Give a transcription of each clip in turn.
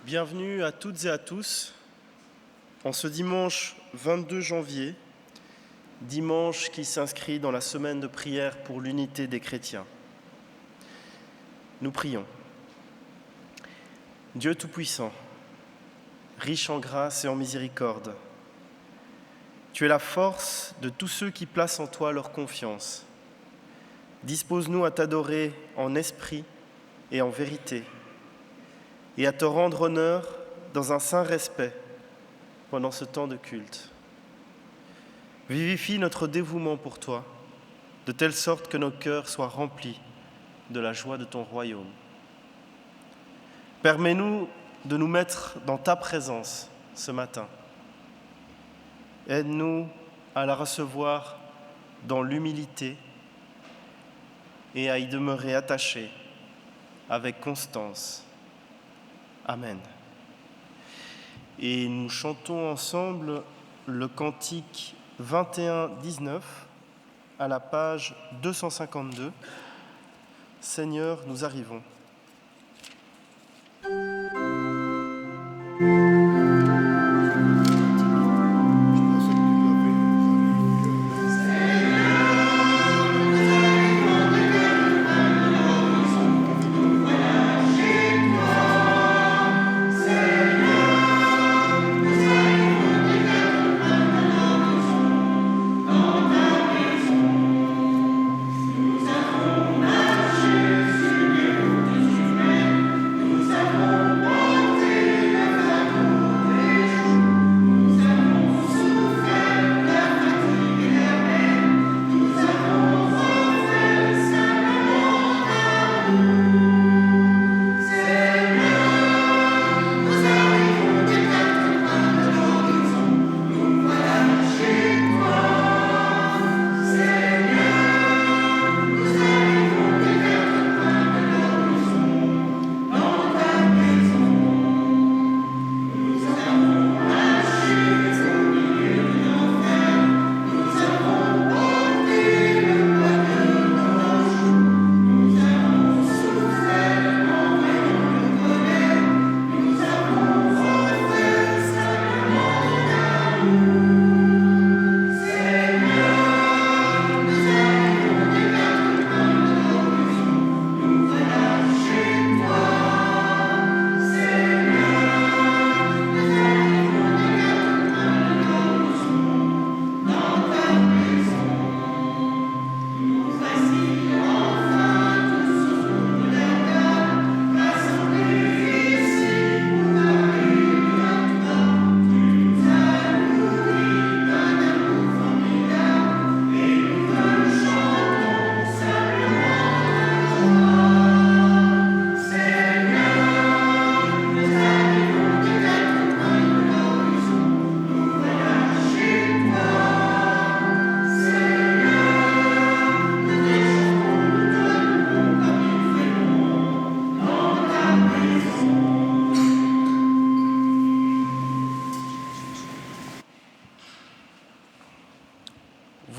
Bienvenue à toutes et à tous en ce dimanche 22 janvier, dimanche qui s'inscrit dans la semaine de prière pour l'unité des chrétiens. Nous prions. Dieu Tout-Puissant, riche en grâce et en miséricorde, tu es la force de tous ceux qui placent en toi leur confiance. Dispose-nous à t'adorer en esprit et en vérité, et à te rendre honneur dans un saint respect pendant ce temps de culte. Vivifie notre dévouement pour toi, de telle sorte que nos cœurs soient remplis de la joie de ton royaume. Permets-nous de nous mettre dans ta présence ce matin. Aide-nous à la recevoir dans l'humilité et à y demeurer attachés avec constance. Amen. Et nous chantons ensemble le cantique 21-19 à la page 252. Seigneur, nous arrivons.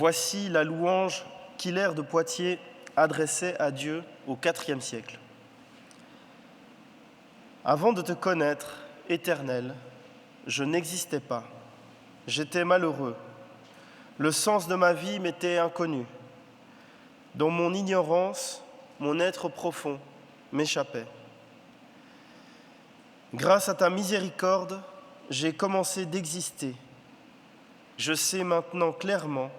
Voici la louange qu'Hilaire de Poitiers adressait à Dieu au IVe siècle. Avant de te connaître, Éternel, je n'existais pas. J'étais malheureux. Le sens de ma vie m'était inconnu. Dans mon ignorance, mon être profond m'échappait. Grâce à ta miséricorde, j'ai commencé d'exister. Je sais maintenant clairement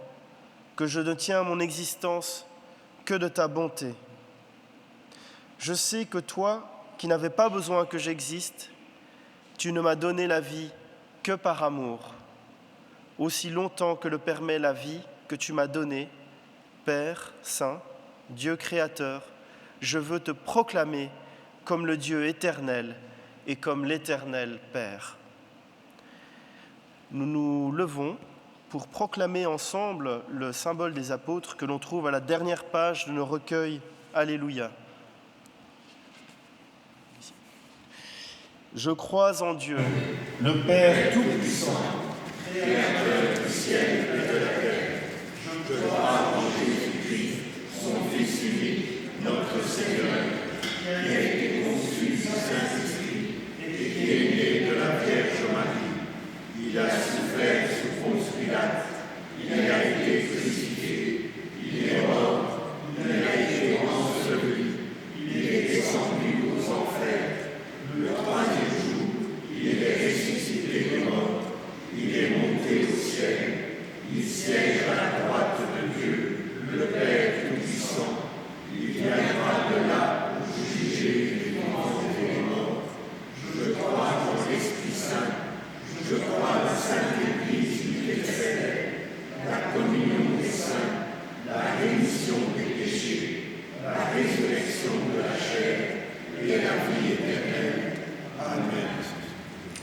que je ne tiens mon existence que de ta bonté. Je sais que toi, qui n'avais pas besoin que j'existe, tu ne m'as donné la vie que par amour, aussi longtemps que le permet la vie que tu m'as donnée. Père saint, Dieu créateur, je veux te proclamer comme le Dieu éternel et comme l'éternel Père. Nous nous levons pour proclamer ensemble le symbole des apôtres que l'on trouve à la dernière page de nos recueils Alléluia. Je crois en Dieu, le Père Tout-Puissant, Créateur du ciel et de la terre. Je crois en Jésus-Christ, son Fils unique, notre Seigneur, qui a été conçu du Saint-Esprit et qui est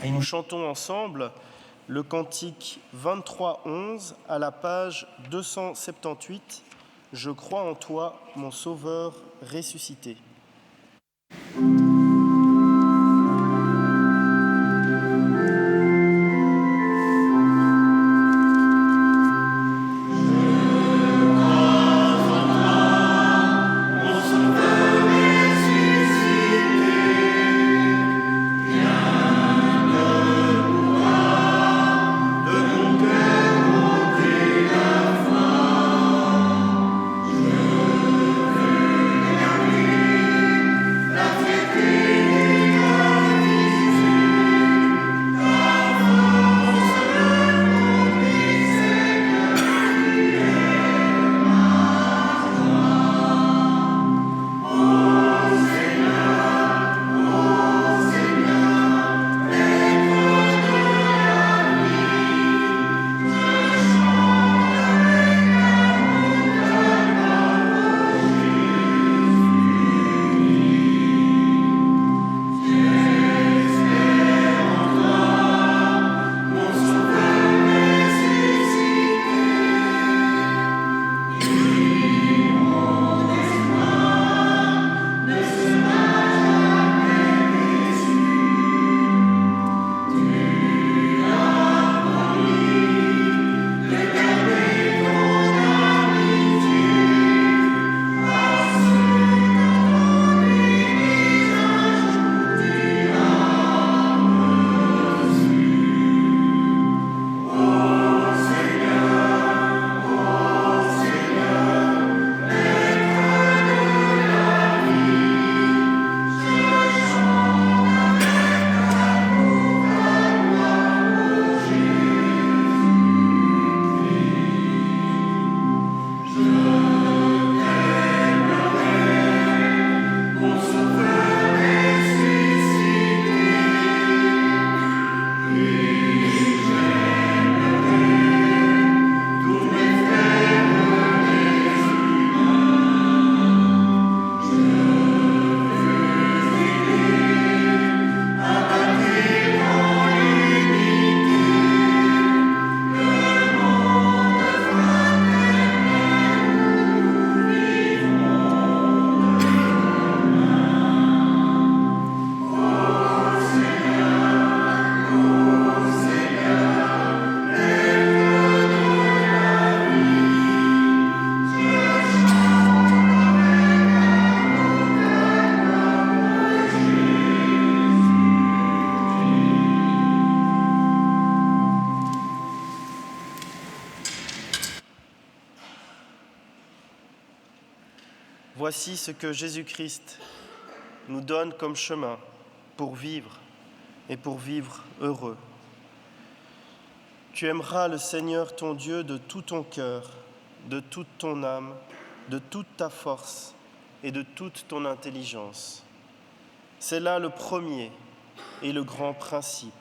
Et nous chantons ensemble le cantique 23-11 à la page 278. Je crois en toi, mon Sauveur ressuscité. Voici ce que Jésus-Christ nous donne comme chemin pour vivre et pour vivre heureux. Tu aimeras le Seigneur ton Dieu de tout ton cœur, de toute ton âme, de toute ta force et de toute ton intelligence. C'est là le premier et le grand principe.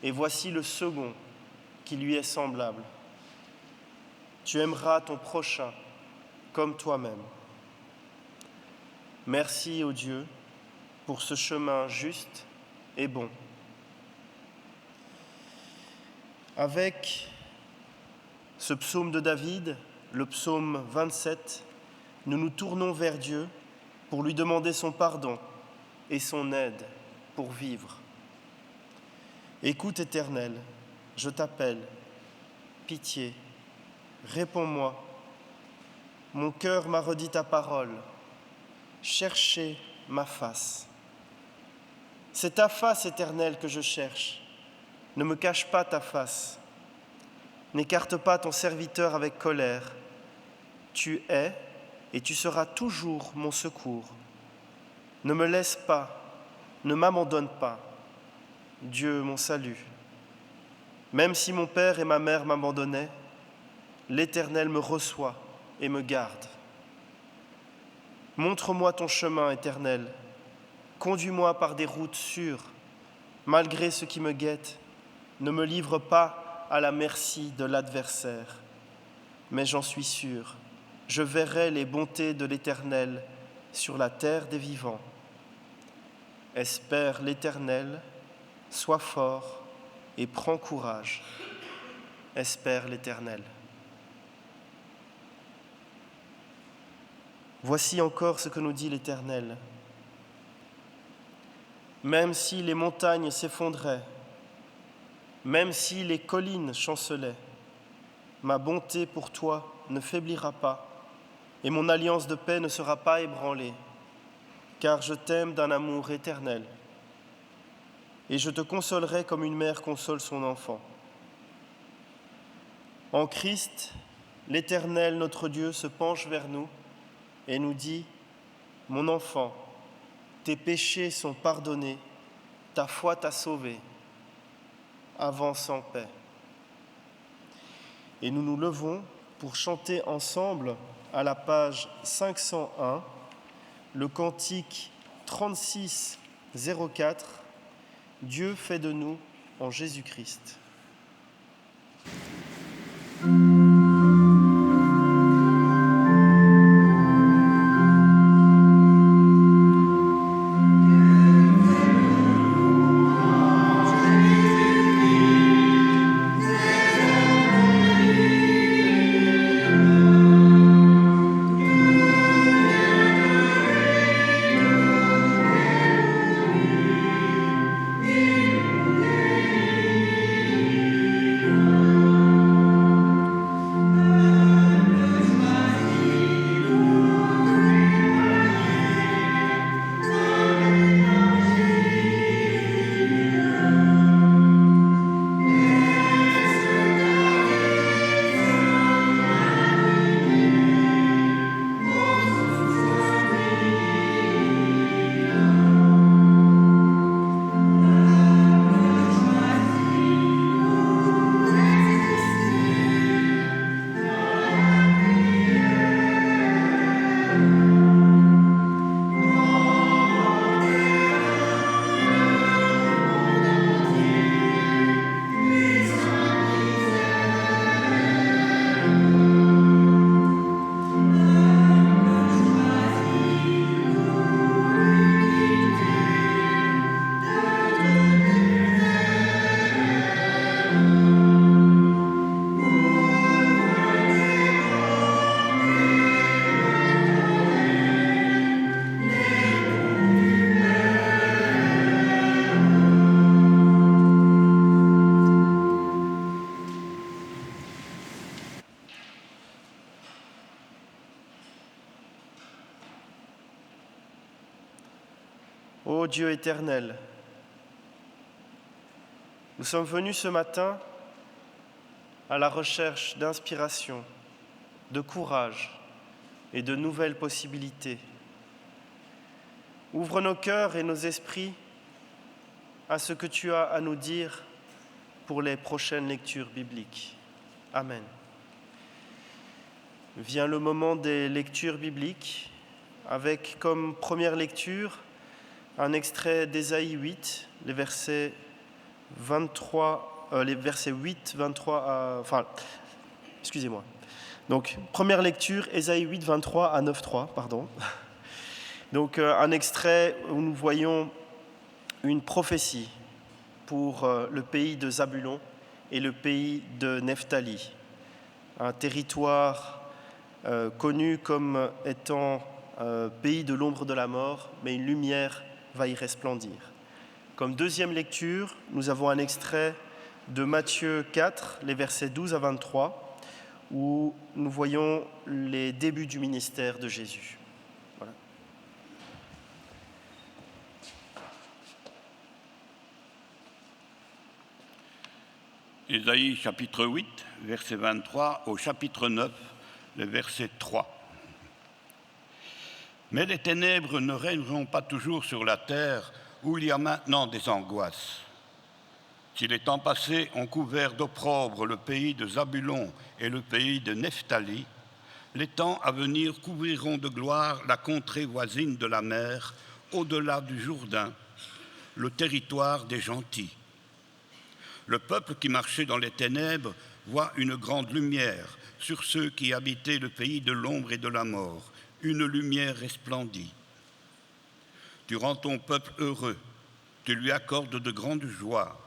Et voici le second qui lui est semblable. Tu aimeras ton prochain comme toi-même. Merci, ô Dieu, pour ce chemin juste et bon. Avec ce psaume de David, le psaume 27, nous nous tournons vers Dieu pour lui demander son pardon et son aide pour vivre. Écoute, Éternel, je t'appelle, pitié, réponds-moi. Mon cœur m'a redit ta parole. Cherchez ma face. C'est ta face, Éternelle, que je cherche. Ne me cache pas ta face. N'écarte pas ton serviteur avec colère. Tu es et tu seras toujours mon secours. Ne me laisse pas, ne m'abandonne pas. Dieu, mon salut. Même si mon père et ma mère m'abandonnaient, l'Éternel me reçoit et me garde. Montre-moi ton chemin, Éternel. Conduis-moi par des routes sûres. Malgré ce qui me guette, ne me livre pas à la merci de l'adversaire. Mais j'en suis sûr, je verrai les bontés de l'Éternel sur la terre des vivants. Espère l'Éternel, sois fort et prends courage. Espère l'Éternel. Voici encore ce que nous dit l'Éternel. Même si les montagnes s'effondraient, même si les collines chancelaient, ma bonté pour toi ne faiblira pas, et mon alliance de paix ne sera pas ébranlée, car je t'aime d'un amour éternel, et je te consolerai comme une mère console son enfant. En Christ, l'Éternel, notre Dieu, se penche vers nous et nous dit : « Mon enfant, tes péchés sont pardonnés, ta foi t'a sauvé, avance en paix. » Et nous nous levons pour chanter ensemble à la page 501, le cantique 3604, Dieu fait de nous en Jésus-Christ. Ô Dieu éternel, nous sommes venus ce matin à la recherche d'inspiration, de courage et de nouvelles possibilités. Ouvre nos cœurs et nos esprits à ce que tu as à nous dire pour les prochaines lectures bibliques. Amen. Vient le moment des lectures bibliques avec comme première lecture un extrait d'Ésaïe 8, les versets 8, 23 à... excusez-moi. Donc, première lecture, Ésaïe 8, 23 à 9, 3, pardon. Donc, un extrait où nous voyons une prophétie pour le pays de Zabulon et le pays de Nephtali, un territoire connu comme étant pays de l'ombre de la mort, mais une lumière va y resplendir. Comme deuxième lecture, nous avons un extrait de Matthieu 4, les versets 12 à 23, où nous voyons les débuts du ministère de Jésus. Voilà. Ésaïe chapitre 8, verset 23 au chapitre 9, le verset 3. Mais les ténèbres ne régneront pas toujours sur la terre où il y a maintenant des angoisses. Si les temps passés ont couvert d'opprobre le pays de Zabulon et le pays de Nephtali, les temps à venir couvriront de gloire la contrée voisine de la mer, au-delà du Jourdain, le territoire des gentils. Le peuple qui marchait dans les ténèbres voit une grande lumière sur ceux qui habitaient le pays de l'ombre et de la mort. Une lumière resplendit. Tu rends ton peuple heureux, tu lui accordes de grandes joies.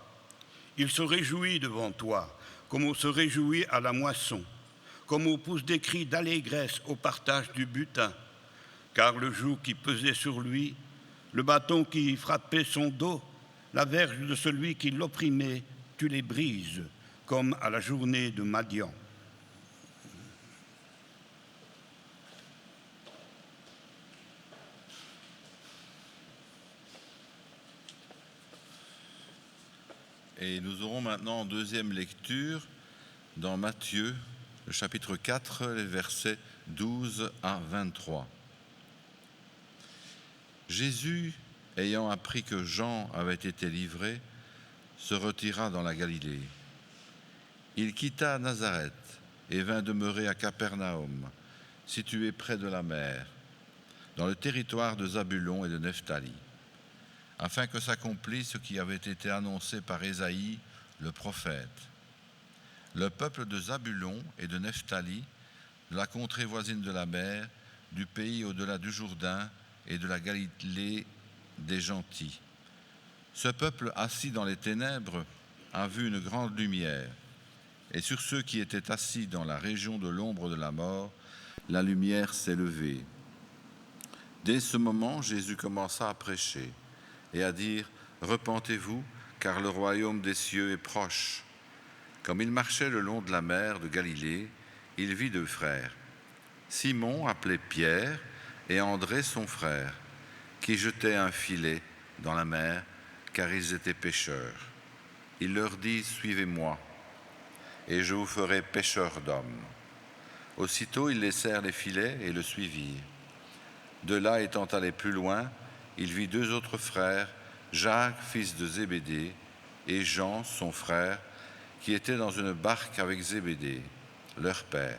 Il se réjouit devant toi, comme on se réjouit à la moisson, comme on pousse des cris d'allégresse au partage du butin, car le joug qui pesait sur lui, le bâton qui frappait son dos, la verge de celui qui l'opprimait, tu les brises, comme à la journée de Madian. Et nous aurons maintenant en deuxième lecture dans Matthieu, le chapitre 4, les versets 12 à 23. Jésus, ayant appris que Jean avait été livré, se retira dans la Galilée. Il quitta Nazareth et vint demeurer à Capernaum, situé près de la mer, dans le territoire de Zabulon et de Nephtali, afin que s'accomplisse ce qui avait été annoncé par Ésaïe, le prophète. Le peuple de Zabulon et de Nephtali, de la contrée voisine de la mer, du pays au-delà du Jourdain et de la Galilée des gentils. Ce peuple assis dans les ténèbres a vu une grande lumière, et sur ceux qui étaient assis dans la région de l'ombre de la mort, la lumière s'est levée. Dès ce moment, Jésus commença à prêcher et à dire « Repentez-vous, car le royaume des cieux est proche ». Comme il marchait le long de la mer de Galilée, il vit deux frères, Simon, appelé Pierre, et André, son frère, qui jetaient un filet dans la mer, car ils étaient pêcheurs. Il leur dit « Suivez-moi, et je vous ferai pêcheurs d'hommes ». Aussitôt, ils laissèrent les filets et le suivirent. De là, étant allé plus loin, il vit deux autres frères, Jacques, fils de Zébédée, et Jean, son frère, qui étaient dans une barque avec Zébédée, leur père,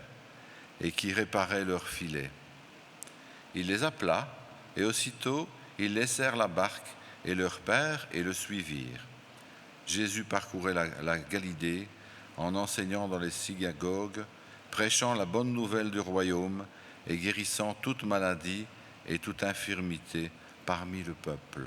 et qui réparaient leurs filets. Il les appela, et aussitôt ils laissèrent la barque et leur père et le suivirent. Jésus parcourait la Galilée en enseignant dans les synagogues, prêchant la bonne nouvelle du royaume et guérissant toute maladie et toute infirmité parmi le peuple.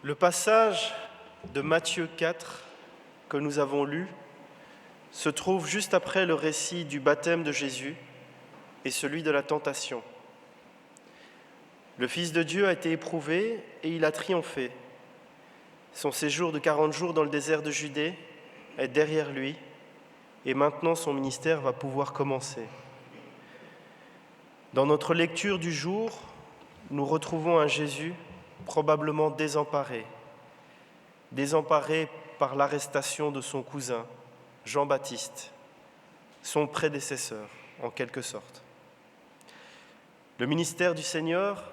Le passage de Matthieu 4 que nous avons lu se trouve juste après le récit du baptême de Jésus et celui de la tentation. Le Fils de Dieu a été éprouvé et il a triomphé. Son séjour de 40 jours dans le désert de Judée est derrière lui et maintenant son ministère va pouvoir commencer. Dans notre lecture du jour, nous retrouvons un Jésus probablement désemparé par l'arrestation de son cousin, Jean-Baptiste, son prédécesseur en quelque sorte. Le ministère du Seigneur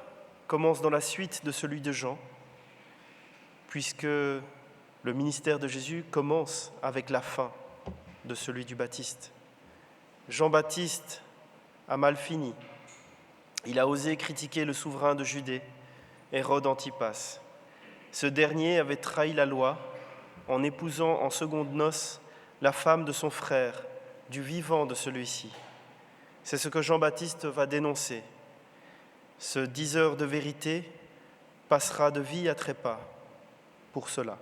commence dans la suite de celui de Jean, puisque le ministère de Jésus commence avec la fin de celui du Baptiste. Jean-Baptiste a mal fini. Il a osé critiquer le souverain de Judée, Hérode Antipas. Ce dernier avait trahi la loi en épousant en secondes noces la femme de son frère, du vivant de celui-ci. C'est ce que Jean-Baptiste va dénoncer. Ce diseur de vérité passera de vie à trépas pour cela.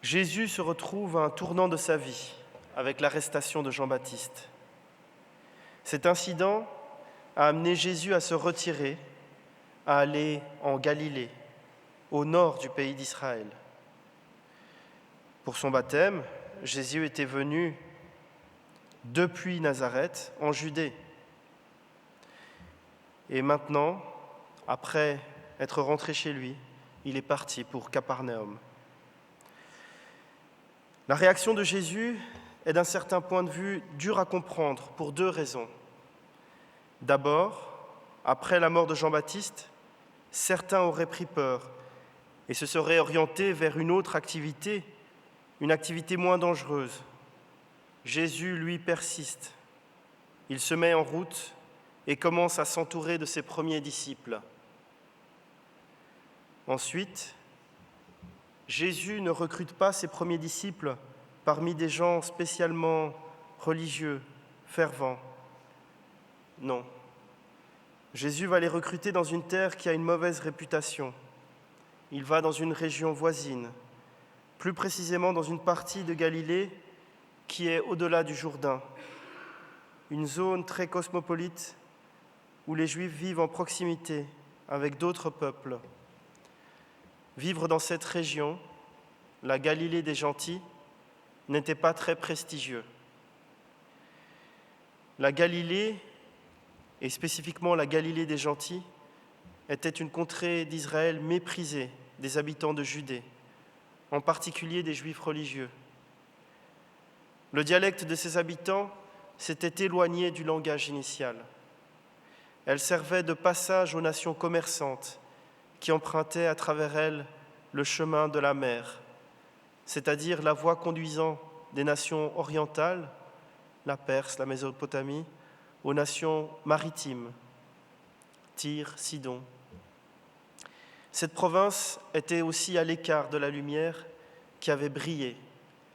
Jésus se retrouve à un tournant de sa vie avec l'arrestation de Jean-Baptiste. Cet incident a amené Jésus à se retirer, à aller en Galilée, au nord du pays d'Israël. Pour son baptême, Jésus était venu depuis Nazareth en Judée. Et maintenant, après être rentré chez lui, il est parti pour Capernaum. La réaction de Jésus est d'un certain point de vue dure à comprendre pour deux raisons. D'abord, après la mort de Jean-Baptiste, certains auraient pris peur et se seraient orientés vers une autre activité, une activité moins dangereuse, Jésus, lui, persiste. Il se met en route et commence à s'entourer de ses premiers disciples. Ensuite, Jésus ne recrute pas ses premiers disciples parmi des gens spécialement religieux, fervents. Non. Jésus va les recruter dans une terre qui a une mauvaise réputation. Il va dans une région voisine, plus précisément dans une partie de Galilée qui est au-delà du Jourdain, une zone très cosmopolite où les Juifs vivent en proximité avec d'autres peuples. Vivre dans cette région, la Galilée des gentils, n'était pas très prestigieux. La Galilée, et spécifiquement la Galilée des gentils, était une contrée d'Israël méprisée des habitants de Judée, en particulier des Juifs religieux. Le dialecte de ses habitants s'était éloigné du langage initial. Elle servait de passage aux nations commerçantes qui empruntaient à travers elle le chemin de la mer, c'est-à-dire la voie conduisant des nations orientales, la Perse, la Mésopotamie, aux nations maritimes, Tyr, Sidon. Cette province était aussi à l'écart de la lumière qui avait brillé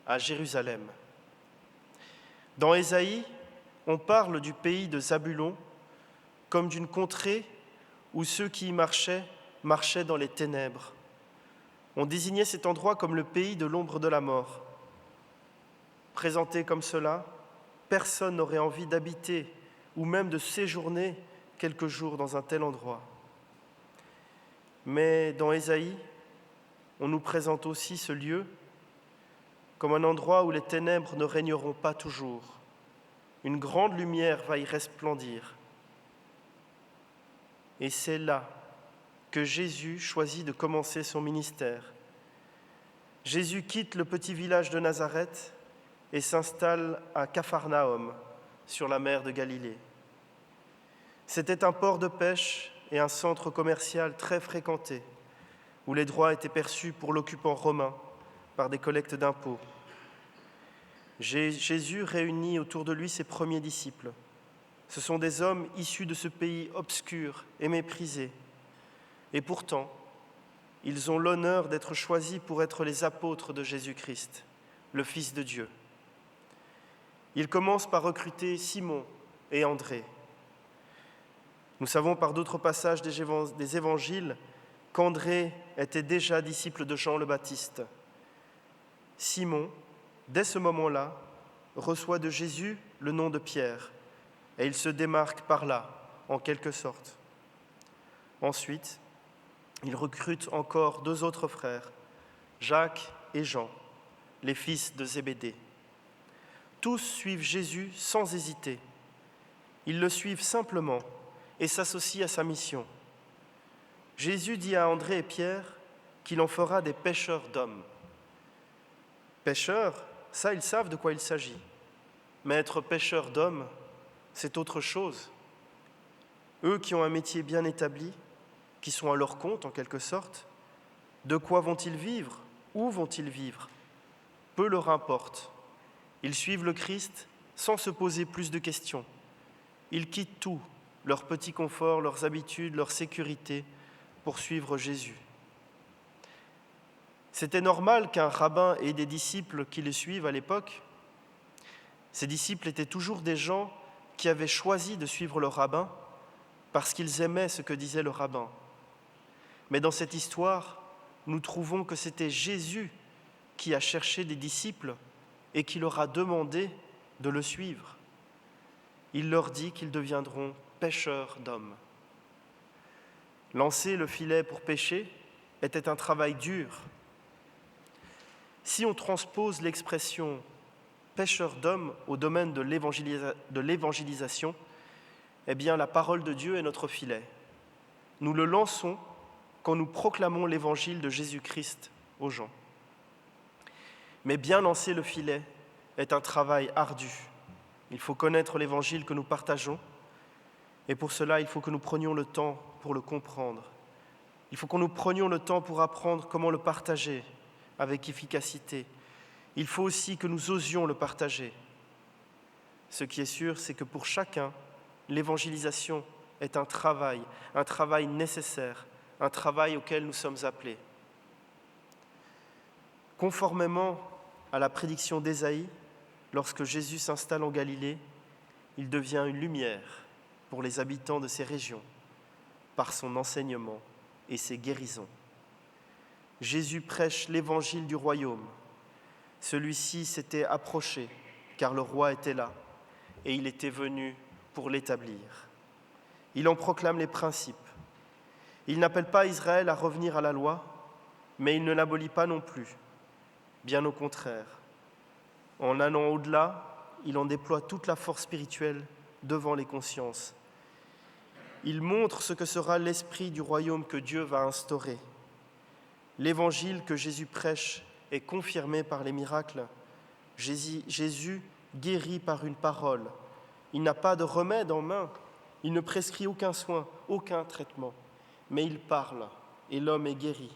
à Jérusalem. Dans Ésaïe, on parle du pays de Zabulon comme d'une contrée où ceux qui y marchaient dans les ténèbres. On désignait cet endroit comme le pays de l'ombre de la mort. Présenté comme cela, personne n'aurait envie d'habiter ou même de séjourner quelques jours dans un tel endroit. Mais dans Ésaïe, on nous présente aussi ce lieu comme un endroit où les ténèbres ne régneront pas toujours. Une grande lumière va y resplendir. Et c'est là que Jésus choisit de commencer son ministère. Jésus quitte le petit village de Nazareth et s'installe à Capharnaüm, sur la mer de Galilée. C'était un port de pêche et un centre commercial très fréquenté, où les droits étaient perçus pour l'occupant romain par des collectes d'impôts. Jésus réunit autour de lui ses premiers disciples. Ce sont des hommes issus de ce pays obscur et méprisé. Et pourtant, ils ont l'honneur d'être choisis pour être les apôtres de Jésus-Christ, le Fils de Dieu. Il commence par recruter Simon et André. Nous savons par d'autres passages des évangiles qu'André était déjà disciple de Jean le Baptiste. Simon, dès ce moment-là, reçoit de Jésus le nom de Pierre, et il se démarque par là, en quelque sorte. Ensuite, il recrute encore 2 autres frères, Jacques et Jean, les fils de Zébédée. Tous suivent Jésus sans hésiter. Ils le suivent simplement et s'associent à sa mission. Jésus dit à André et Pierre qu'il en fera des pêcheurs d'hommes. Pêcheurs, ça, ils savent de quoi il s'agit. Mais être pêcheurs d'hommes, c'est autre chose. Eux qui ont un métier bien établi, qui sont à leur compte en quelque sorte, de quoi vont-ils vivre? Où vont-ils vivre? Peu leur importe. Ils suivent le Christ sans se poser plus de questions. Ils quittent tout, leur petit confort, leurs habitudes, leur sécurité, pour suivre Jésus. C'était normal qu'un rabbin ait des disciples qui le suivent à l'époque. Ces disciples étaient toujours des gens qui avaient choisi de suivre le rabbin parce qu'ils aimaient ce que disait le rabbin. Mais dans cette histoire, nous trouvons que c'était Jésus qui a cherché des disciples et qui leur a demandé de le suivre. Il leur dit qu'ils deviendront pêcheurs d'hommes. Lancer le filet pour pêcher était un travail dur. Si on transpose l'expression pêcheur d'hommes au domaine de l'évangélisation, eh bien la parole de Dieu est notre filet. Nous le lançons quand nous proclamons l'évangile de Jésus-Christ aux gens. Mais bien lancer le filet est un travail ardu. Il faut connaître l'évangile que nous partageons, et pour cela, il faut que nous prenions le temps pour le comprendre. Il faut que nous prenions le temps pour apprendre comment le partager avec efficacité. Il faut aussi que nous osions le partager. Ce qui est sûr, c'est que pour chacun, l'évangélisation est un travail nécessaire, un travail auquel nous sommes appelés. Conformément à la prédiction d'Ésaïe, lorsque Jésus s'installe en Galilée, il devient une lumière pour les habitants de ces régions, par son enseignement et ses guérisons. Jésus prêche l'évangile du royaume. Celui-ci s'était approché, car le roi était là, et il était venu pour l'établir. Il en proclame les principes. Il n'appelle pas Israël à revenir à la loi, mais il ne l'abolit pas non plus. Bien au contraire. En allant au-delà, il en déploie toute la force spirituelle devant les consciences. Il montre ce que sera l'esprit du royaume que Dieu va instaurer. L'évangile que Jésus prêche est confirmé par les miracles. Jésus guérit par une parole. Il n'a pas de remède en main. Il ne prescrit aucun soin, aucun traitement. Mais il parle et l'homme est guéri.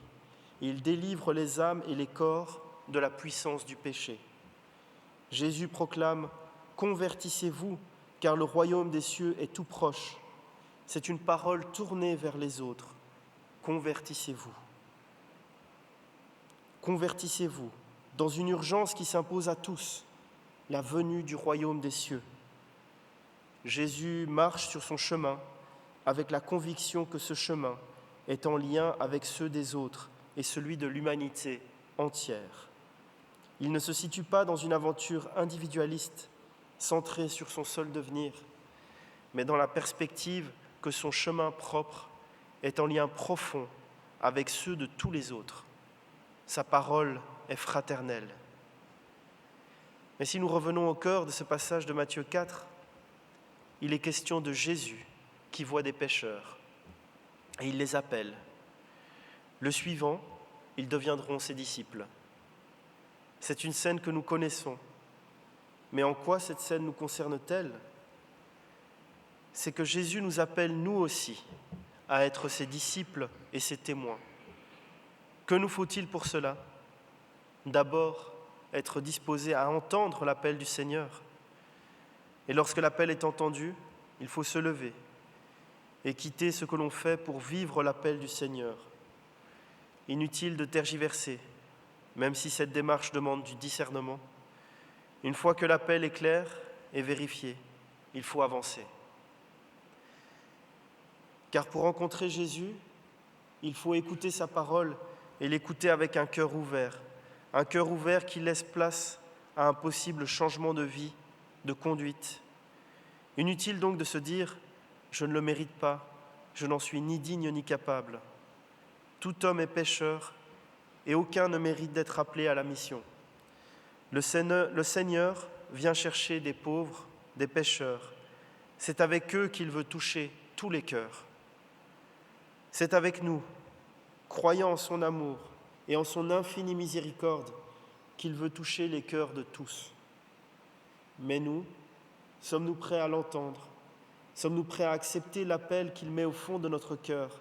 Il délivre les âmes et les corps de la puissance du péché. Jésus proclame « Convertissez-vous, car le royaume des cieux est tout proche ». C'est une parole tournée vers les autres. Convertissez-vous. Convertissez-vous dans une urgence qui s'impose à tous, la venue du royaume des cieux. Jésus marche sur son chemin avec la conviction que ce chemin est en lien avec ceux des autres et celui de l'humanité entière. Il ne se situe pas dans une aventure individualiste, centrée sur son seul devenir, mais dans la perspective que son chemin propre est en lien profond avec ceux de tous les autres. Sa parole est fraternelle. Mais si nous revenons au cœur de ce passage de Matthieu 4, il est question de Jésus qui voit des pécheurs et il les appelle. Le suivant, ils deviendront ses disciples. C'est une scène que nous connaissons. Mais en quoi cette scène nous concerne-t-elle ? C'est que Jésus nous appelle, nous aussi, à être ses disciples et ses témoins. Que nous faut-il pour cela ? D'abord, être disposé à entendre l'appel du Seigneur. Et lorsque l'appel est entendu, il faut se lever et quitter ce que l'on fait pour vivre l'appel du Seigneur. Inutile de tergiverser, même si cette démarche demande du discernement. Une fois que l'appel est clair et vérifié, il faut avancer. Car pour rencontrer Jésus, il faut écouter sa parole et l'écouter avec un cœur ouvert qui laisse place à un possible changement de vie, de conduite. Inutile donc de se dire « je ne le mérite pas, je n'en suis ni digne ni capable ». Tout homme est pécheur et aucun ne mérite d'être appelé à la mission. Le Seigneur vient chercher des pauvres, des pécheurs. C'est avec eux qu'il veut toucher tous les cœurs. C'est avec nous, croyant en son amour et en son infinie miséricorde, qu'il veut toucher les cœurs de tous. Mais nous, sommes-nous prêts à l'entendre ? Sommes-nous prêts à accepter l'appel qu'il met au fond de notre cœur,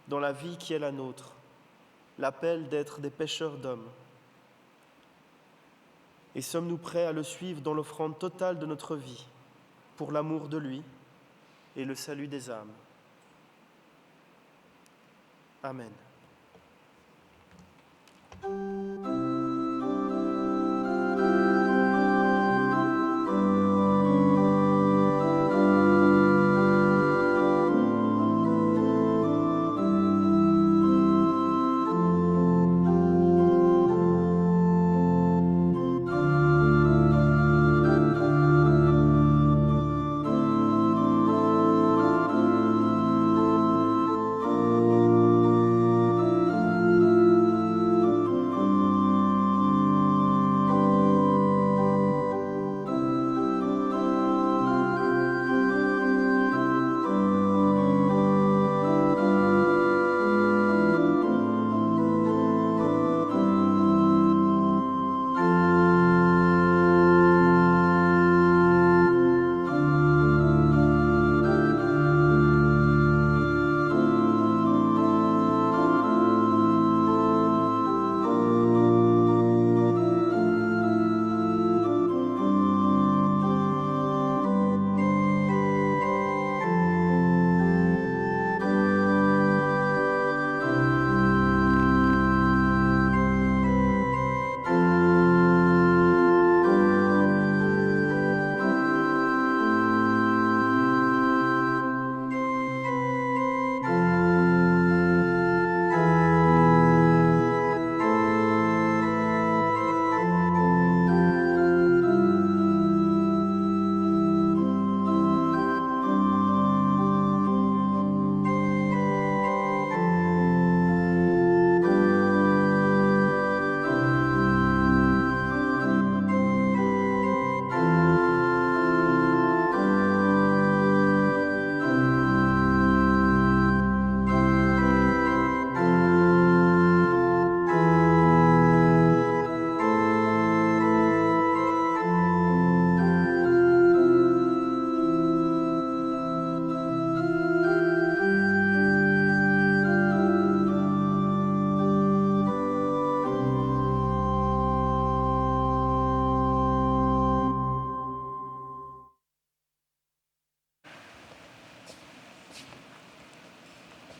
dans la vie qui est la nôtre, l'appel d'être des pécheurs d'hommes ? Et sommes-nous prêts à le suivre dans l'offrande totale de notre vie, pour l'amour de lui et le salut des âmes ? Amen.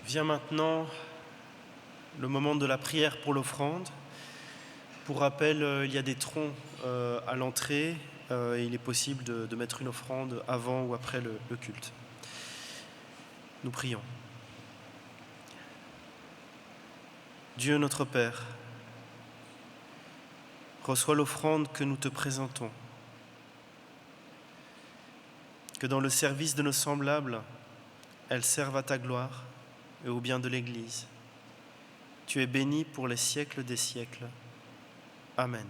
Vient maintenant le moment de la prière pour l'offrande. Pour rappel, il y a des troncs à l'entrée et il est possible de mettre une offrande avant ou après le culte. Nous prions. Dieu notre Père, reçois l'offrande que nous te présentons. Que dans le service de nos semblables, elle serve à ta gloire et au bien de l'Église. Tu es béni pour les siècles des siècles. Amen.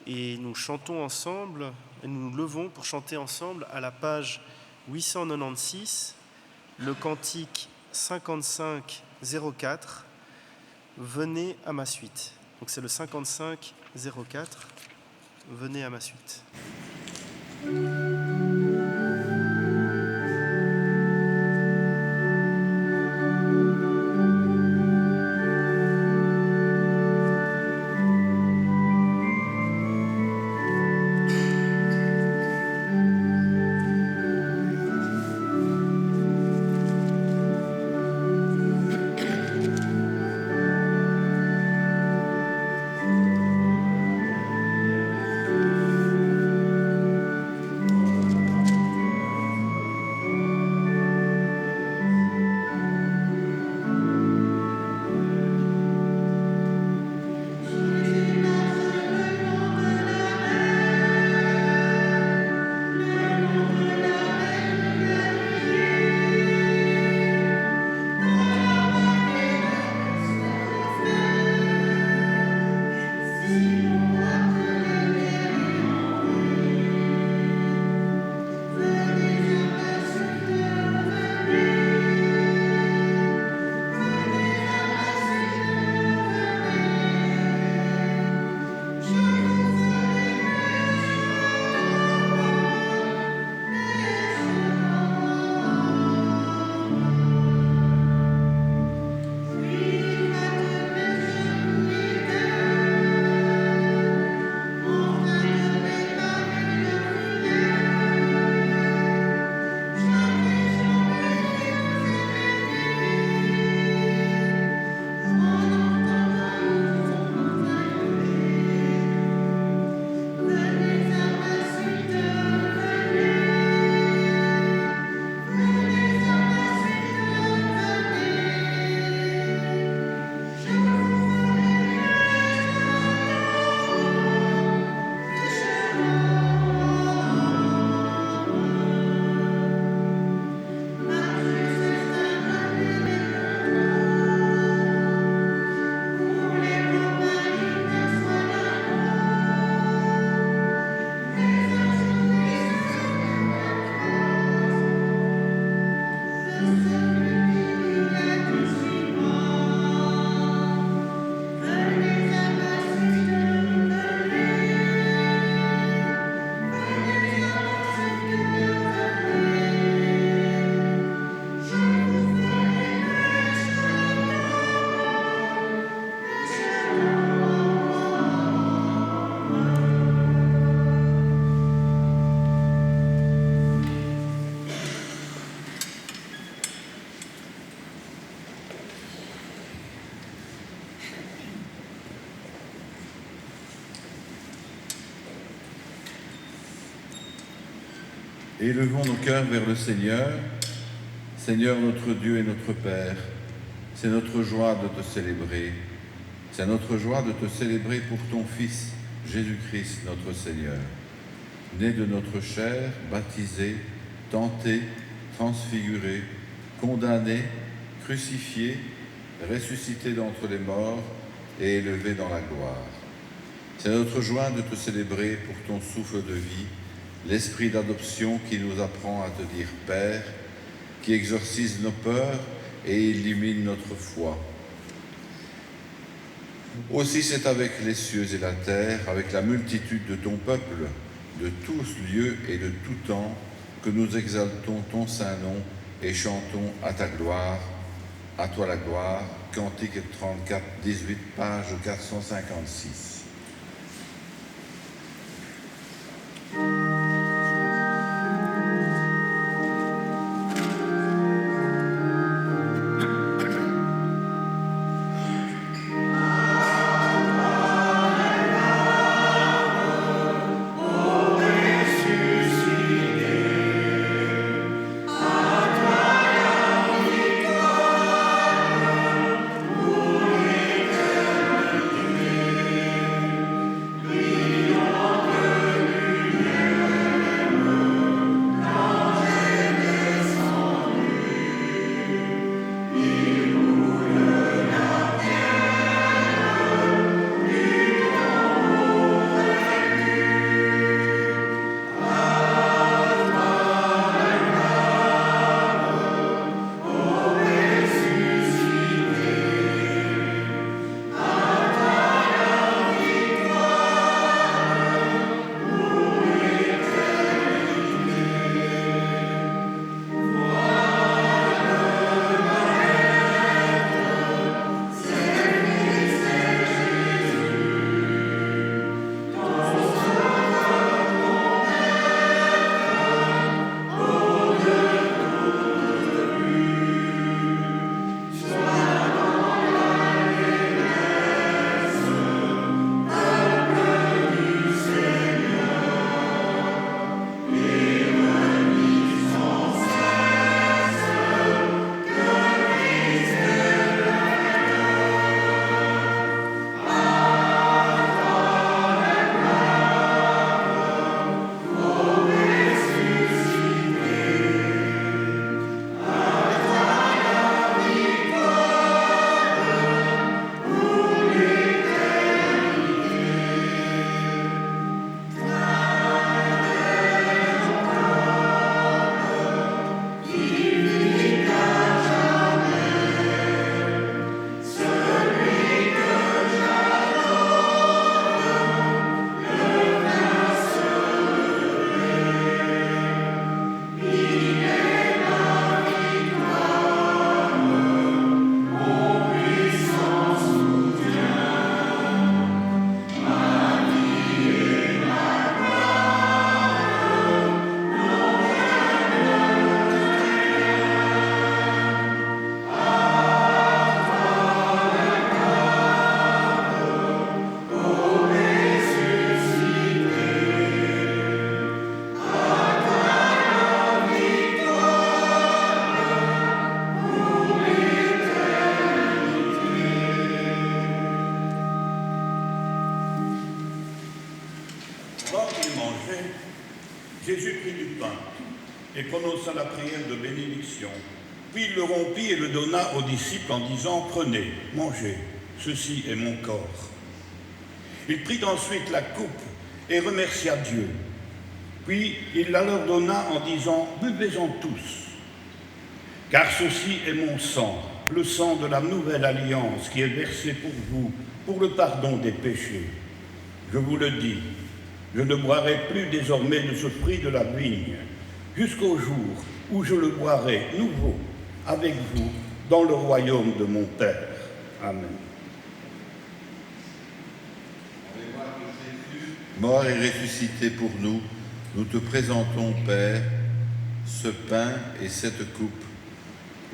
Et nous chantons ensemble, et nous nous levons pour chanter ensemble à la page 896, le cantique 55-04, Venez à ma suite. Donc c'est le 55-04, Venez à ma suite. Élevons nos cœurs vers le Seigneur. Seigneur notre Dieu et notre Père, c'est notre joie de te célébrer. C'est notre joie de te célébrer pour ton Fils, Jésus-Christ notre Seigneur, né de notre chair, baptisé, tenté, transfiguré, condamné, crucifié, ressuscité d'entre les morts et élevé dans la gloire. C'est notre joie de te célébrer pour ton souffle de vie, l'esprit d'adoption qui nous apprend à te dire Père, qui exorcise nos peurs et illumine notre foi. Aussi c'est avec les cieux et la terre, avec la multitude de ton peuple, de tous lieux et de tout temps, que nous exaltons ton saint nom et chantons à ta gloire, à toi la gloire, Cantique 34, 18, page 456. Pendant qu'il mangeait, Jésus prit du pain et prononça la prière de bénédiction. Puis il le rompit et le donna aux disciples en disant « Prenez, mangez, ceci est mon corps. » Il prit ensuite la coupe et remercia Dieu. Puis il la leur donna en disant « Buvez-en tous, car ceci est mon sang, le sang de la nouvelle alliance qui est versé pour vous, pour le pardon des péchés. Je vous le dis, je ne boirai plus désormais de ce fruit de la vigne, jusqu'au jour où je le boirai nouveau avec vous dans le royaume de mon Père. » Amen. Mort et ressuscité pour nous, nous te présentons, Père, ce pain et cette coupe,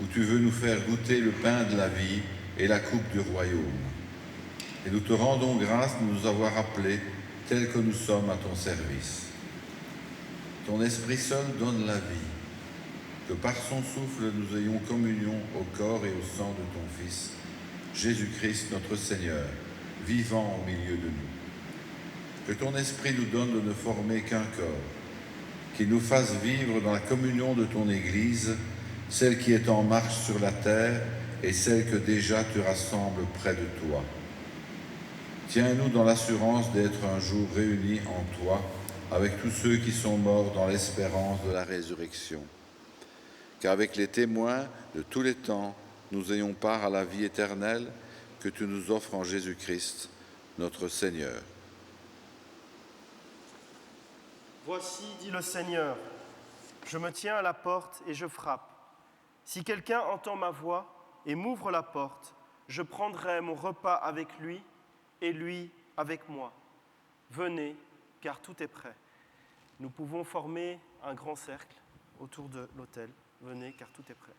où tu veux nous faire goûter le pain de la vie et la coupe du royaume. Et nous te rendons grâce de nous avoir appelés tels que nous sommes à ton service. Ton Esprit seul donne la vie, que par son souffle nous ayons communion au corps et au sang de ton Fils, Jésus-Christ notre Seigneur, vivant au milieu de nous. Que ton Esprit nous donne de ne former qu'un corps, qu'il nous fasse vivre dans la communion de ton Église, celle qui est en marche sur la terre et celle que déjà tu rassembles près de toi. Tiens-nous dans l'assurance d'être un jour réunis en toi avec tous ceux qui sont morts dans l'espérance de la résurrection. Qu'avec les témoins de tous les temps, nous ayons part à la vie éternelle que tu nous offres en Jésus-Christ, notre Seigneur. Voici, dit le Seigneur, je me tiens à la porte et je frappe. Si quelqu'un entend ma voix et m'ouvre la porte, je prendrai mon repas avec lui et lui avec moi. Venez, car tout est prêt. Nous pouvons former un grand cercle autour de l'autel. Venez, car tout est prêt.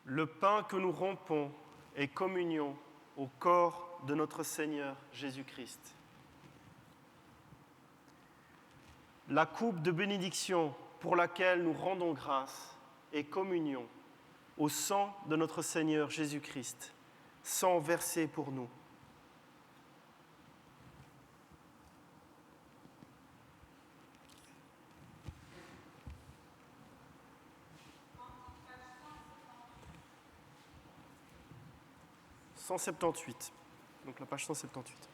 Le pain que nous rompons est communion au corps de notre Seigneur Jésus-Christ. La coupe de bénédiction pour laquelle nous rendons grâce est communion au sang de notre Seigneur Jésus-Christ, sang versé pour nous. « 178 », donc la page 178.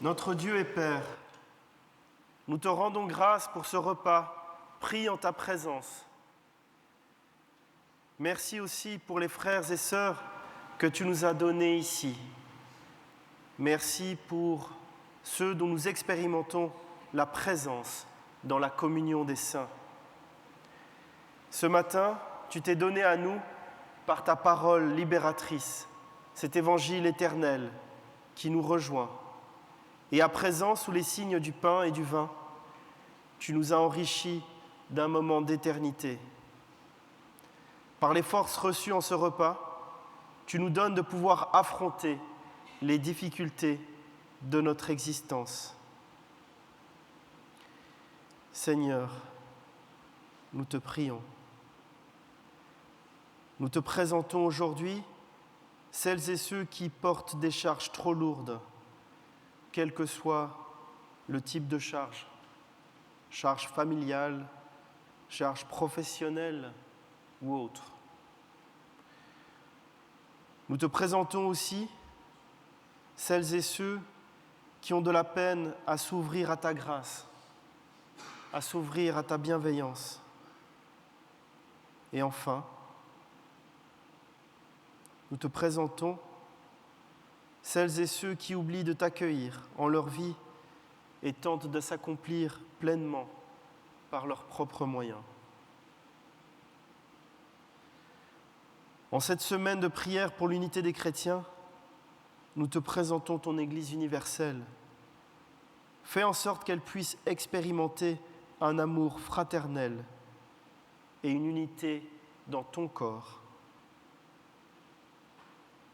Notre Dieu et Père, nous te rendons grâce pour ce repas pris en ta présence. Merci aussi pour les frères et sœurs que tu nous as donnés ici. Merci pour ceux dont nous expérimentons la présence dans la communion des saints. Ce matin, tu t'es donné à nous par ta parole libératrice, cet évangile éternel qui nous rejoint. Et à présent, sous les signes du pain et du vin, tu nous as enrichis d'un moment d'éternité. Par les forces reçues en ce repas, tu nous donnes de pouvoir affronter les difficultés de notre existence. Seigneur, nous te prions. Nous te présentons aujourd'hui celles et ceux qui portent des charges trop lourdes, quel que soit le type de charge, charge familiale, charge professionnelle ou autre. Nous te présentons aussi celles et ceux qui ont de la peine à s'ouvrir à ta grâce, à s'ouvrir à ta bienveillance. Et enfin, nous te présentons celles et ceux qui oublient de t'accueillir en leur vie et tentent de s'accomplir pleinement par leurs propres moyens. En cette semaine de prière pour l'unité des chrétiens, nous te présentons ton Église universelle. Fais en sorte qu'elle puisse expérimenter un amour fraternel et une unité dans ton corps.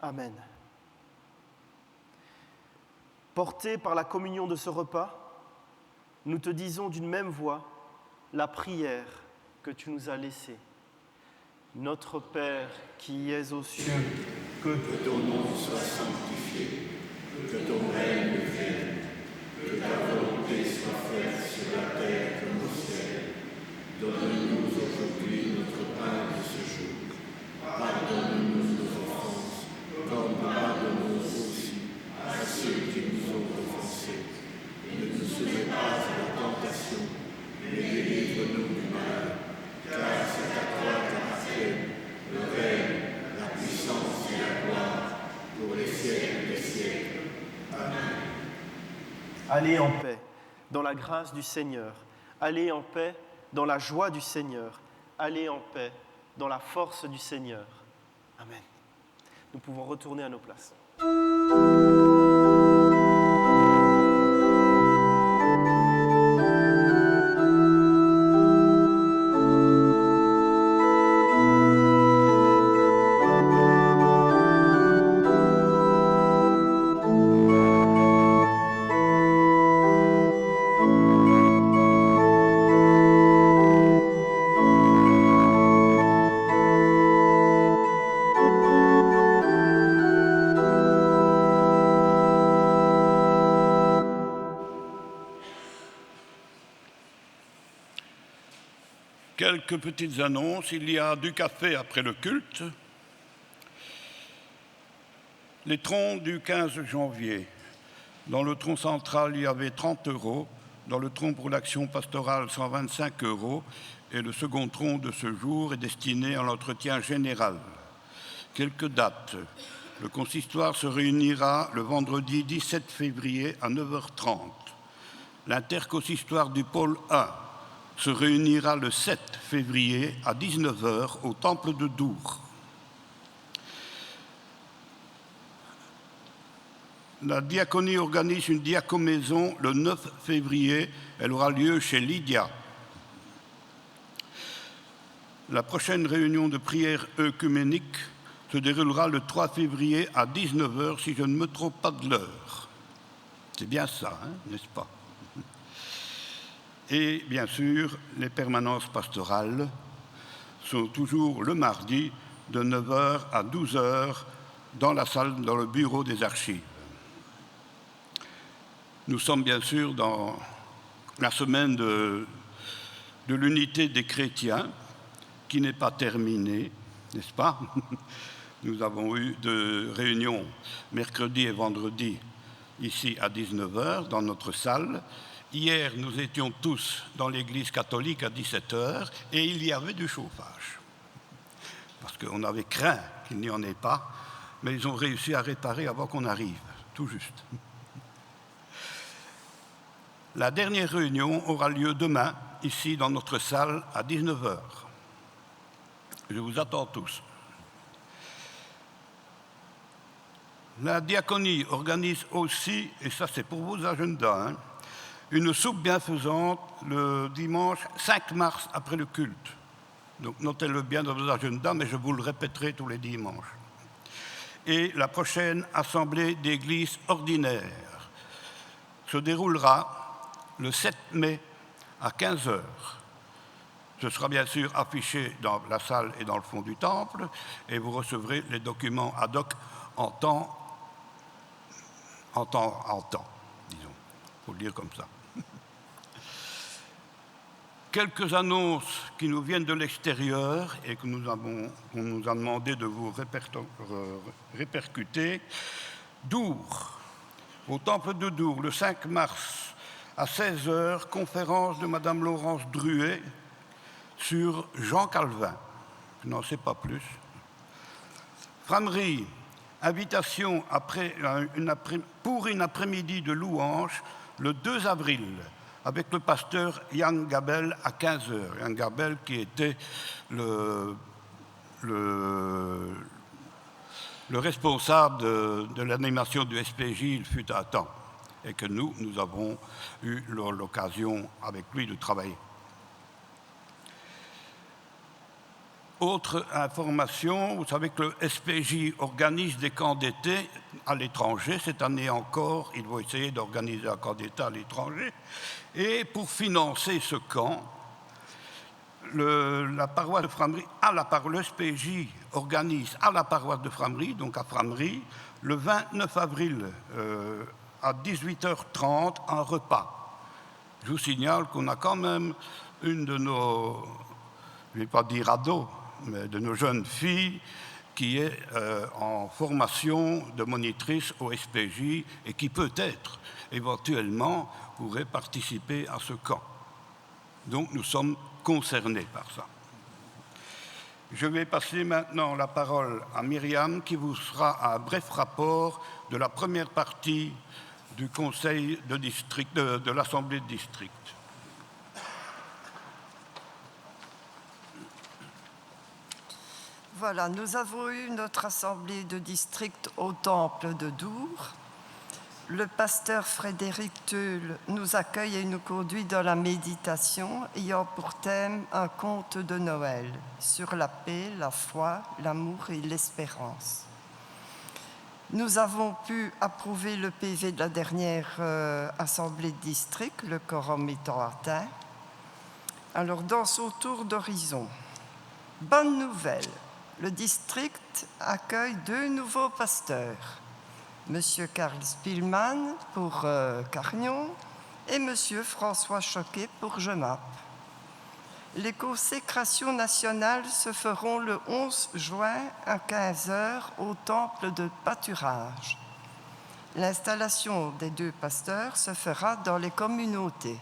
Amen. Portés par la communion de ce repas, nous te disons d'une même voix la prière que tu nous as laissée. Notre Père qui es aux cieux, que ton nom soit sanctifié, que ton règne vienne, que ta volonté soit faite sur la terre comme au ciel. Donne-nous aujourd'hui notre pain de ce jour. Pardonne-nous nos offenses, comme nous pardonnons aussi à ceux qui nous ont offensés. Ne nous soumets pas à la tentation, mais délivre-nous du mal, car c'est à toi qu'appartiennent le règne, la puissance et la gloire, pour les siècles des siècles. Amen. Allez en paix, dans la grâce du Seigneur. Allez en paix, dans la joie du Seigneur. Allez en paix, dans la force du Seigneur. Amen. Nous pouvons retourner à nos places. Quelques petites annonces. Il y a du café après le culte. Les troncs du 15 janvier. Dans le tronc central, il y avait 30 €. Dans le tronc pour l'action pastorale, 125 €. Et le second tronc de ce jour est destiné à l'entretien général. Quelques dates. Le consistoire se réunira le vendredi 17 février à 9h30. L'interconsistoire du pôle 1 se réunira le 7 février à 19h au temple de Dour. La diaconie organise une diacomaison le 9 février. Elle aura lieu chez Lydia. La prochaine réunion de prière œcuménique se déroulera le 3 février à 19h, si je ne me trompe pas de l'heure. C'est bien ça, hein, n'est-ce pas ? Et bien sûr, les permanences pastorales sont toujours le mardi de 9h à 12h dans la salle, dans le bureau des archives. Nous sommes bien sûr dans la semaine de l'unité des chrétiens qui n'est pas terminée, n'est-ce pas ? Nous avons eu 2 réunions mercredi et vendredi ici à 19h dans notre salle. Hier, nous étions tous dans l'église catholique à 17h et il y avait du chauffage. Parce qu'on avait craint qu'il n'y en ait pas, mais ils ont réussi à réparer avant qu'on arrive, tout juste. La dernière réunion aura lieu demain, ici dans notre salle, à 19h. Je vous attends tous. La diaconie organise aussi, et ça c'est pour vos agendas, une soupe bienfaisante le dimanche 5 mars après le culte. Donc notez-le bien dans vos agendas, mais je vous le répéterai tous les dimanches. Et la prochaine assemblée d'église ordinaire se déroulera le 7 mai à 15h. Ce sera bien sûr affiché dans la salle et dans le fond du temple, et vous recevrez les documents ad hoc en temps, disons. Il faut le dire comme ça. Quelques annonces qui nous viennent de l'extérieur et qu'on nous a demandé de vous répercuter. Dour, au temple de Dour, le 5 mars à 16h, conférence de Madame Laurence Druet sur Jean Calvin. Je n'en sais pas plus. Frameries, invitation pour une après-midi de louange le 2 avril avec le pasteur Yann Gabel à 15h. Yann Gabel qui était le responsable de l'animation du SPJ, il fut un temps, et que nous avons eu l'occasion avec lui de travailler. Autre information, vous savez que le SPJ organise des camps d'été à l'étranger. Cette année encore, ils vont essayer d'organiser un camp d'été à l'étranger. Et pour financer ce camp, la paroisse de Frameries, le SPJ organise à la paroisse de Frameries, donc à Frameries, le 29 avril à 18h30, un repas. Je vous signale qu'on a quand même une de nos, je ne vais pas dire ados, mais de nos jeunes filles qui est en formation de monitrice au SPJ et qui peut-être, éventuellement, pourrait participer à ce camp. Donc nous sommes concernés par ça. Je vais passer maintenant la parole à Myriam qui vous fera un bref rapport de la première partie du conseil de district, de l'Assemblée de district. Voilà, nous avons eu notre assemblée de district au temple de Dour. Le pasteur Frédéric Teul nous accueille et nous conduit dans la méditation ayant pour thème un conte de Noël sur la paix, la foi, l'amour et l'espérance. Nous avons pu approuver le PV de la dernière assemblée de district, le quorum étant atteint. Alors, dans son tour d'horizon, bonne nouvelle. Le district accueille 2 nouveaux pasteurs, M. Karl Spielmann pour Cargnon et M. François Choquet pour Genappe. Les consécrations nationales se feront le 11 juin à 15h au temple de pâturage. L'installation des 2 pasteurs se fera dans les communautés.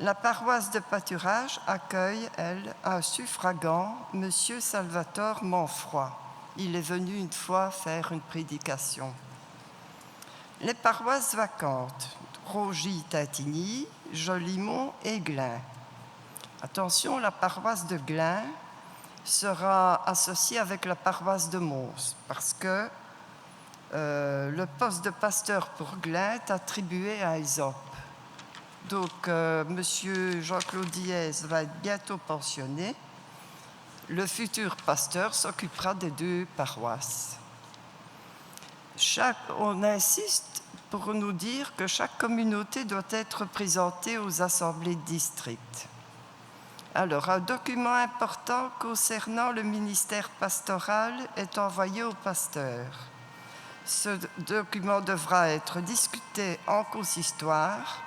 La paroisse de pâturage accueille, elle, un suffragant, M. Salvatore Manfroy. Il est venu une fois faire une prédication. Les paroisses vacantes, Rogy-Tintigny, Jolimont et Glun. Attention, la paroisse de Glun sera associée avec la paroisse de Mons, parce que le poste de pasteur pour Glun est attribué à Ésope. Donc, M. Jean-Claude Diez va être bientôt pensionné. Le futur pasteur s'occupera des 2 paroisses. On insiste pour nous dire que chaque communauté doit être représentée aux assemblées de district. Alors, un document important concernant le ministère pastoral est envoyé au pasteur. Ce document devra être discuté en consistoire.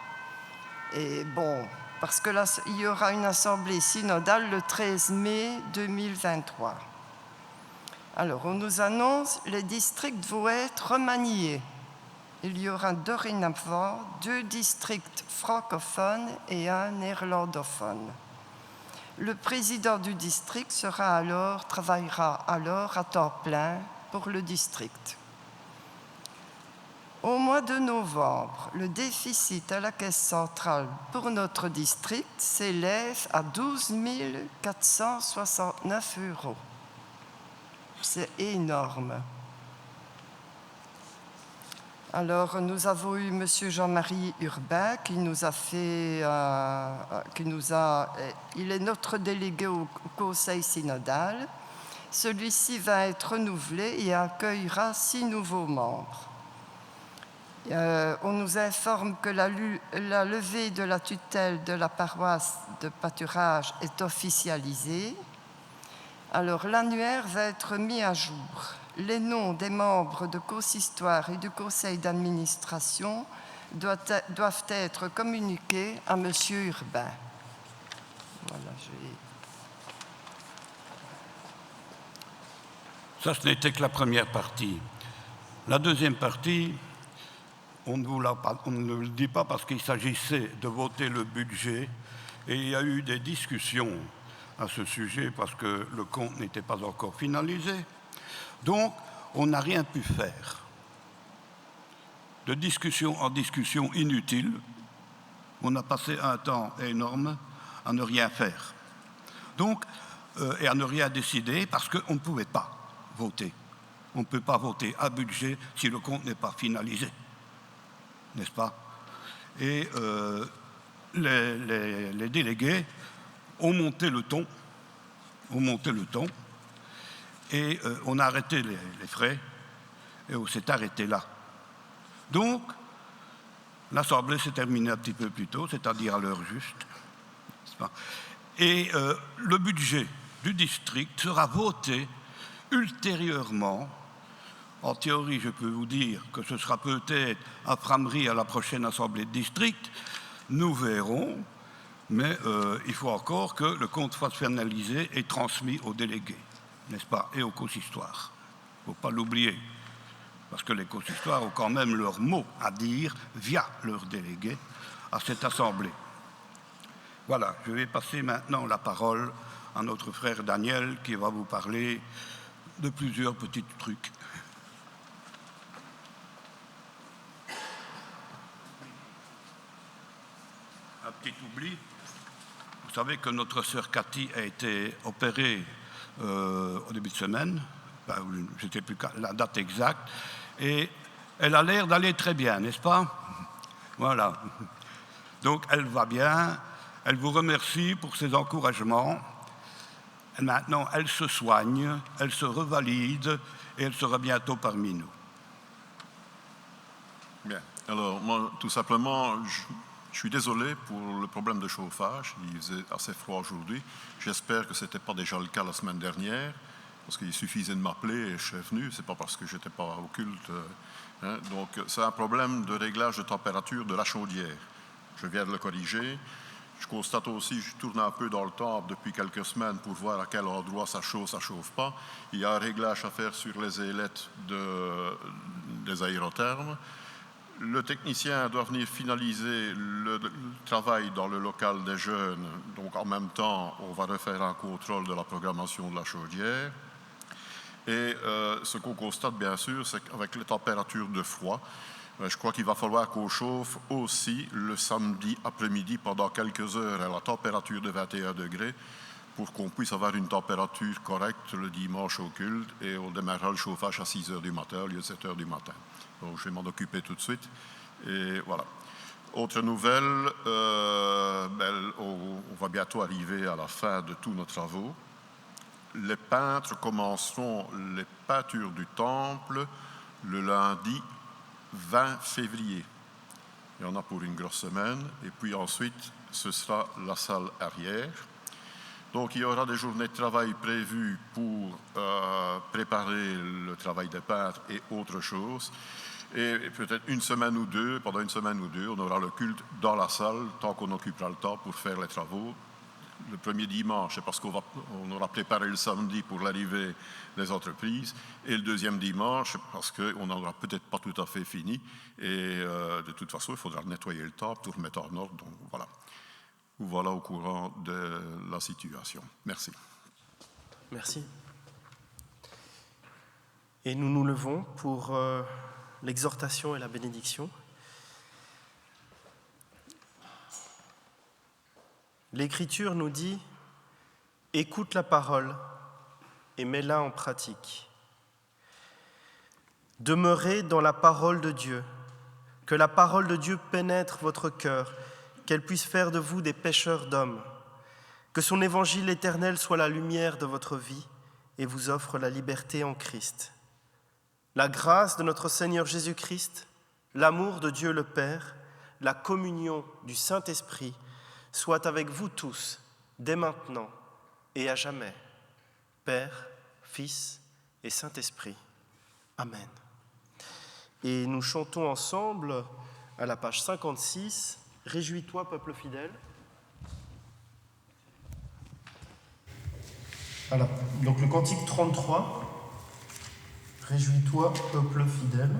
Et bon, parce que là, il y aura une assemblée synodale le 13 mai 2023. Alors, on nous annonce que les districts vont être remaniés. il y aura dorénavant 2 districts francophones et 1 néerlandophone. Le président du district travaillera alors à temps plein pour le district. Au mois de novembre, le déficit à la caisse centrale pour notre district s'élève à 12 469 €. C'est énorme. Alors, nous avons eu M. Jean-Marie Urbain il est notre délégué au Conseil synodal. Celui-ci va être renouvelé et accueillera 6 nouveaux membres. On nous informe que la levée de la tutelle de la paroisse de pâturage est officialisée. Alors, l'annuaire va être mis à jour. Les noms des membres de consistoire et du conseil d'administration doivent être communiqués à M. Urbain. Voilà, Ça, ce n'était que la première partie. La deuxième partie, on ne le dit pas parce qu'il s'agissait de voter le budget et il y a eu des discussions à ce sujet parce que le compte n'était pas encore finalisé. Donc, on n'a rien pu faire. De discussion en discussion inutile, on a passé un temps énorme à ne rien faire. Donc, et à ne rien décider parce qu'on ne pouvait pas voter. On ne peut pas voter à budget si le compte n'est pas finalisé. N'est-ce pas? Et les délégués ont monté le ton. Et on a arrêté les frais et on s'est arrêté là. Donc, l'Assemblée s'est terminée un petit peu plus tôt, c'est-à-dire à l'heure juste. Et le budget du district sera voté ultérieurement. En théorie, je peux vous dire que ce sera peut-être à Frameries à la prochaine Assemblée de district. Nous verrons, mais il faut encore que le compte soit finalisé et transmis aux délégués, n'est-ce pas, et aux consistoires. Il ne faut pas l'oublier, parce que les consistoires ont quand même leur mot à dire via leurs délégués à cette Assemblée. Voilà, je vais passer maintenant la parole à notre frère Daniel qui va vous parler de plusieurs petits trucs. Un petit oubli. Vous savez que notre sœur Cathy a été opérée au début de semaine, je ne sais plus la date exacte, et elle a l'air d'aller très bien, n'est-ce pas? Voilà. Donc elle va bien, elle vous remercie pour ses encouragements. Et maintenant, elle se soigne, elle se revalide et elle sera bientôt parmi nous. Bien. Alors, moi, tout simplement, je suis désolé pour le problème de chauffage. Il faisait assez froid aujourd'hui. J'espère que ce n'était pas déjà le cas la semaine dernière, parce qu'il suffisait de m'appeler et je suis venu. Ce n'est pas parce que je n'étais pas au culte. Hein. Donc, c'est un problème de réglage de température de la chaudière. Je viens de le corriger. Je constate aussi, je tourne un peu dans le temps depuis quelques semaines pour voir à quel endroit ça chauffe pas. Il y a un réglage à faire sur les ailettes des aérothermes. Le technicien doit venir finaliser le travail dans le local des jeunes. Donc en même temps, on va refaire un contrôle de la programmation de la chaudière. Et ce qu'on constate bien sûr, c'est qu'avec les températures de froid, je crois qu'il va falloir qu'on chauffe aussi le samedi après-midi pendant quelques heures à la température de 21 degrés pour qu'on puisse avoir une température correcte le dimanche au culte et on démarrera le chauffage à 6 heures du matin au lieu de 7 heures du matin. Donc je vais m'en occuper tout de suite. Et voilà. Autre nouvelle, on va bientôt arriver à la fin de tous nos travaux. Les peintres commenceront les peintures du temple le lundi 20 février. Il y en a pour une grosse semaine. Et puis ensuite, ce sera la salle arrière. Donc, il y aura des journées de travail prévues pour préparer le travail des peintres et autre chose. Et peut-être pendant une semaine ou deux, on aura le culte dans la salle, tant qu'on occupera le temps pour faire les travaux. le premier dimanche, c'est parce qu'on aura préparé le samedi pour l'arrivée des entreprises. Et le deuxième dimanche, parce qu'on n'en aura peut-être pas tout à fait fini. Et de toute façon, il faudra nettoyer le temple, tout remettre en ordre. Donc voilà. Vous voilà au courant de la situation. Merci. Merci. Et nous nous levons pour l'exhortation et la bénédiction. L'Écriture nous dit « Écoute la parole et mets-la en pratique. Demeurez dans la parole de Dieu, que la parole de Dieu pénètre votre cœur, qu'elle puisse faire de vous des pêcheurs d'hommes, que son évangile éternel soit la lumière de votre vie et vous offre la liberté en Christ. La grâce de notre Seigneur Jésus-Christ, l'amour de Dieu le Père, la communion du Saint-Esprit soit avec vous tous, dès maintenant et à jamais. Père, Fils et Saint-Esprit. Amen. Et nous chantons ensemble à la page 56, « Réjouis-toi, peuple fidèle ». Voilà, donc le cantique 33, « Réjouis-toi, peuple fidèle ».